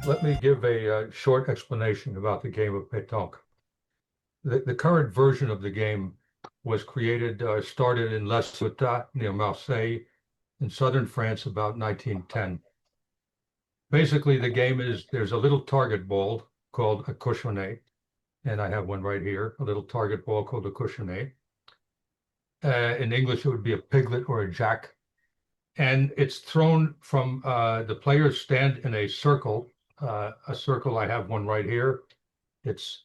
let me give a short explanation about the game of Petanque. The current version of the game was started in Les Ciotats near Marseille in southern France about 1910. Basically, the game is there's a little target ball called a cochonnet, and I have one right here, a little target ball called a cochonnet. In English, it would be a piglet or a jack. And it's thrown from the players stand in a circle. I have one right here. It's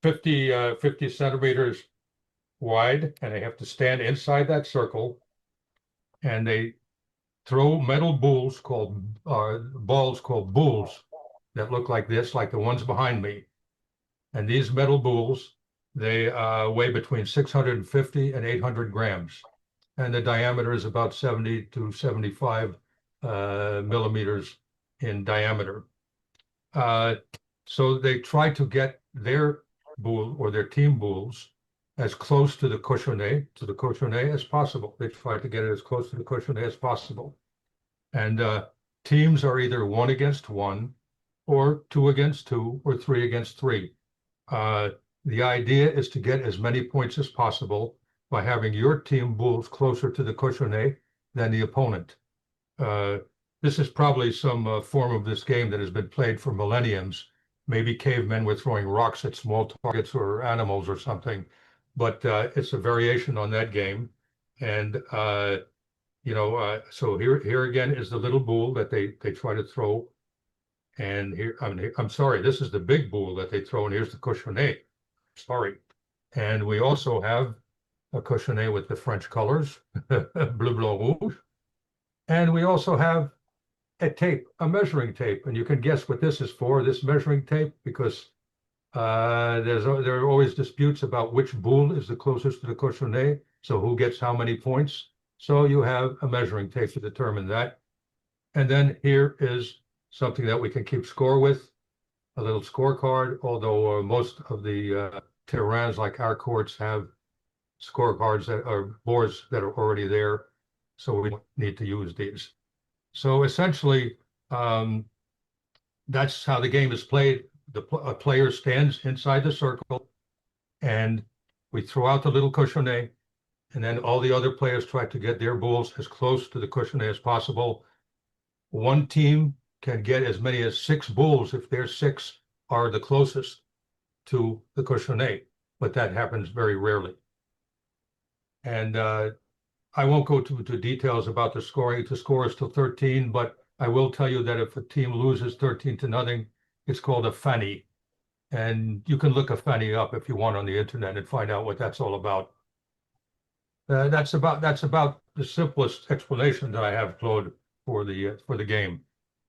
50 centimeters wide, and they have to stand inside that circle. And they throw metal balls called bulls that look like this, like the ones behind me. And these metal balls, they weigh between 650 and 800 grams. And the diameter is about 70 to 75 millimeters in diameter. So they try to get their boule or their team boules as close to the cochonnet as possible. They try to get it as close to the cochonnet as possible. And teams are either 1 against 1 or 2 against 2 or 3 against 3. The idea is to get as many points as possible by having your team boules closer to the cochonnet than the opponent. This is probably some form of this game that has been played for millenniums. Maybe cavemen were throwing rocks at small targets or animals or something, but it's a variation on that game. And so here again is the little boule that they try to throw. And here, I'm sorry, this is the big boule that they throw, and here's the cochonnet. Sorry. And we also have a cochonnet with the French colors, bleu, blanc, rouge. And we also have a measuring tape. And you can guess what this is for, this measuring tape, because there are always disputes about which boule is the closest to the cochonnet, so who gets how many points. So you have a measuring tape to determine that. And then here is something that we can keep score with, a little scorecard, although most of the terrains like our courts have scorecards that are boards that are already there, so we don't need to use these. So essentially, that's how the game is played. A player stands inside the circle, and we throw out the little cochonnet, and then all the other players try to get their boules as close to the cochonnet as possible. One team can get as many as 6 boules if their 6 are the closest to the cochonnet, but that happens very rarely. And I won't go into details about the scoring. The score is till 13, but I will tell you that if a team loses 13-0, it's called a fanny. And you can look a fanny up if you want on the internet and find out what that's all about. That's about the simplest explanation that I have, Claude, for the game.